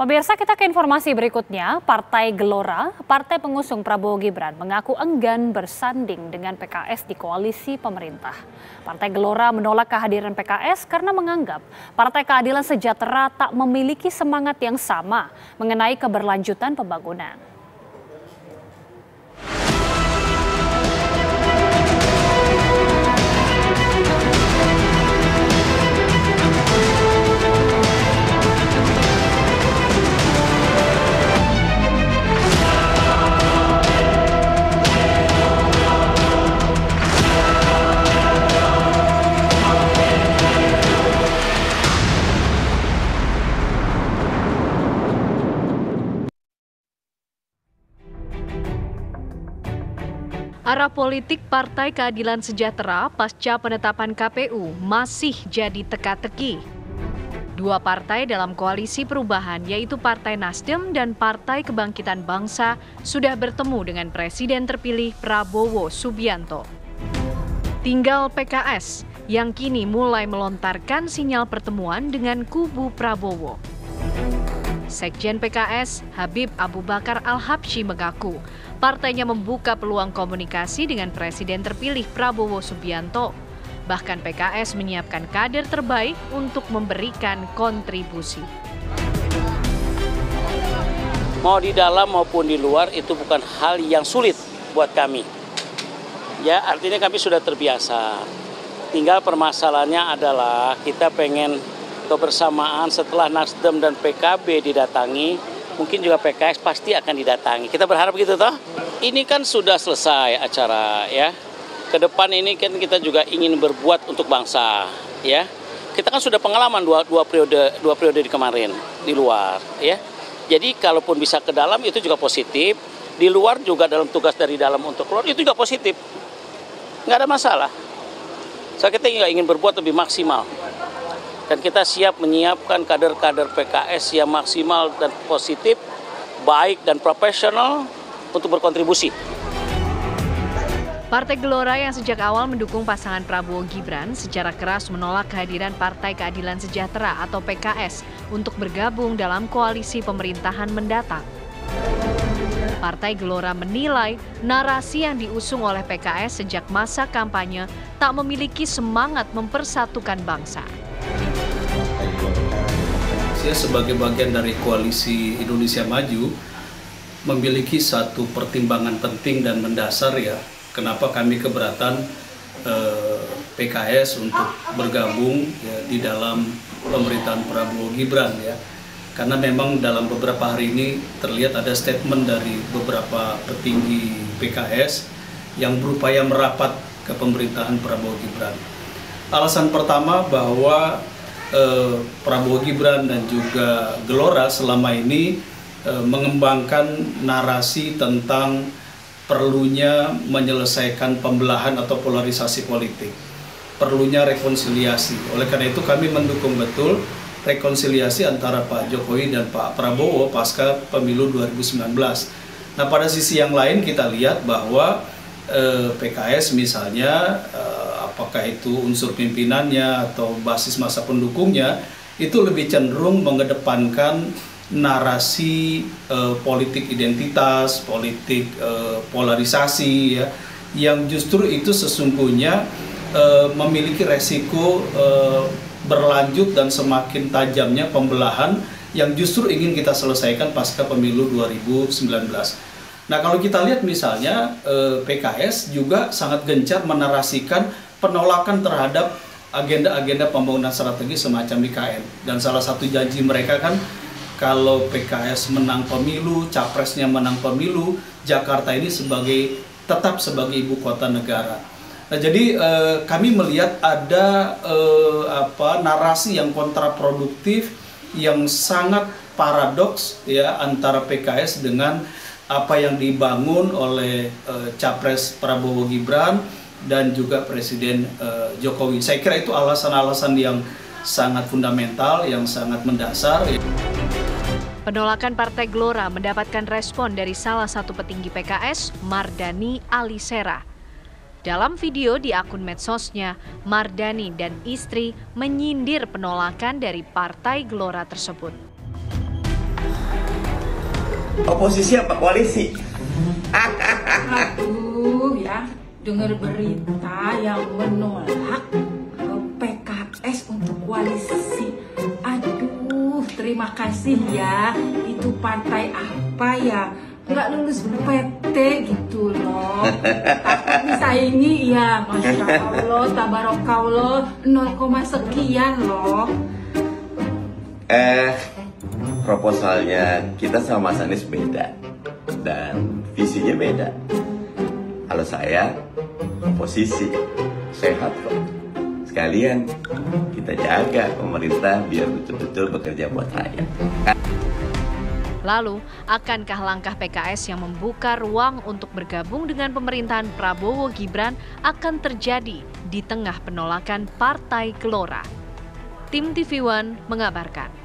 Pemirsa, kita ke informasi berikutnya. Partai Gelora, partai pengusung Prabowo Gibran, mengaku enggan bersanding dengan PKS di koalisi pemerintah. Partai Gelora menolak kehadiran PKS karena menganggap Partai Keadilan Sejahtera tak memiliki semangat yang sama mengenai keberlanjutan pembangunan. Arah politik Partai Keadilan Sejahtera pasca penetapan KPU masih jadi teka-teki. Dua partai dalam koalisi perubahan yaitu Partai Nasdem dan Partai Kebangkitan Bangsa sudah bertemu dengan Presiden terpilih Prabowo Subianto. Tinggal PKS yang kini mulai melontarkan sinyal pertemuan dengan kubu Prabowo. Sekjen PKS, Habib Abu Bakar Al-Habsyi mengaku partainya membuka peluang komunikasi dengan Presiden terpilih Prabowo Subianto. Bahkan PKS menyiapkan kader terbaik untuk memberikan kontribusi. Mau di dalam maupun di luar itu bukan hal yang sulit buat kami. Ya, artinya kami sudah terbiasa. Tinggal permasalahannya adalah kita pengen kebersamaan setelah Nasdem dan PKB didatangi, mungkin juga PKS pasti akan didatangi. Kita berharap gitu toh. Ini kan sudah selesai acara ya. Ke depan ini kan kita juga ingin berbuat untuk bangsa ya. Kita kan sudah pengalaman dua periode di kemarin di luar ya. Jadi kalaupun bisa ke dalam itu juga positif. Di luar juga dalam tugas dari dalam untuk keluar itu juga positif. Nggak ada masalah. Kita ingin berbuat lebih maksimal. Dan kita siap menyiapkan kader-kader PKS yang maksimal dan positif, baik dan profesional untuk berkontribusi. Partai Gelora yang sejak awal mendukung pasangan Prabowo Gibran secara keras menolak kehadiran Partai Keadilan Sejahtera atau PKS untuk bergabung dalam koalisi pemerintahan mendatang. Partai Gelora menilai narasi yang diusung oleh PKS sejak masa kampanye tak memiliki semangat mempersatukan bangsa. Sebagai bagian dari koalisi Indonesia Maju memiliki satu pertimbangan penting dan mendasar ya, kenapa kami keberatan PKS untuk bergabung ya, di dalam pemerintahan Prabowo Gibran ya. Karena memang dalam beberapa hari ini terlihat ada statement dari beberapa petinggi PKS yang berupaya merapat ke pemerintahan Prabowo Gibran. Alasan pertama bahwa Prabowo Gibran dan juga Gelora selama ini mengembangkan narasi tentang perlunya menyelesaikan pembelahan atau polarisasi politik, perlunya rekonsiliasi. Oleh karena itu kami mendukung betul rekonsiliasi antara Pak Jokowi dan Pak Prabowo pasca pemilu 2019. Nah, pada sisi yang lain kita lihat bahwa PKS misalnya apakah itu unsur pimpinannya atau basis massa pendukungnya itu lebih cenderung mengedepankan narasi politik identitas, politik polarisasi ya, yang justru itu sesungguhnya memiliki resiko berlanjut dan semakin tajamnya pembelahan yang justru ingin kita selesaikan pasca pemilu 2019. Nah, kalau kita lihat misalnya PKS juga sangat gencar menarasikan penolakan terhadap agenda-agenda pembangunan strategis semacam IKN. Dan salah satu janji mereka kan kalau PKS menang pemilu, capresnya menang pemilu, Jakarta ini tetap sebagai ibu kota negara. Nah, jadi kami melihat ada narasi yang kontraproduktif, yang sangat paradoks ya antara PKS dengan apa yang dibangun oleh Capres Prabowo Gibran dan juga Presiden Jokowi. Saya kira itu alasan-alasan yang sangat fundamental, yang sangat mendasar. Penolakan Partai Gelora mendapatkan respon dari salah satu petinggi PKS, Mardani Alisera. Dalam video di akun medsosnya, Mardani dan istri menyindir penolakan dari Partai Gelora tersebut. Oposisi apa koalisi? Aduh ya, dengar berita yang menolak PKS untuk koalisi. Aduh, terima kasih ya. Itu partai apa ya? Nggak lulus PT gitu loh. Takut disaingi ya, Masya Allah, tabarakallah, 0, sekian loh. Proposalnya kita sama Mas Anies beda dan visinya beda. Kalau saya oposisi, sehat kok. Sekalian kita jaga pemerintah biar betul-betul bekerja buat rakyat. Lalu, akankah langkah PKS yang membuka ruang untuk bergabung dengan pemerintahan Prabowo Gibran akan terjadi di tengah penolakan Partai Gelora? Tim TV One mengabarkan.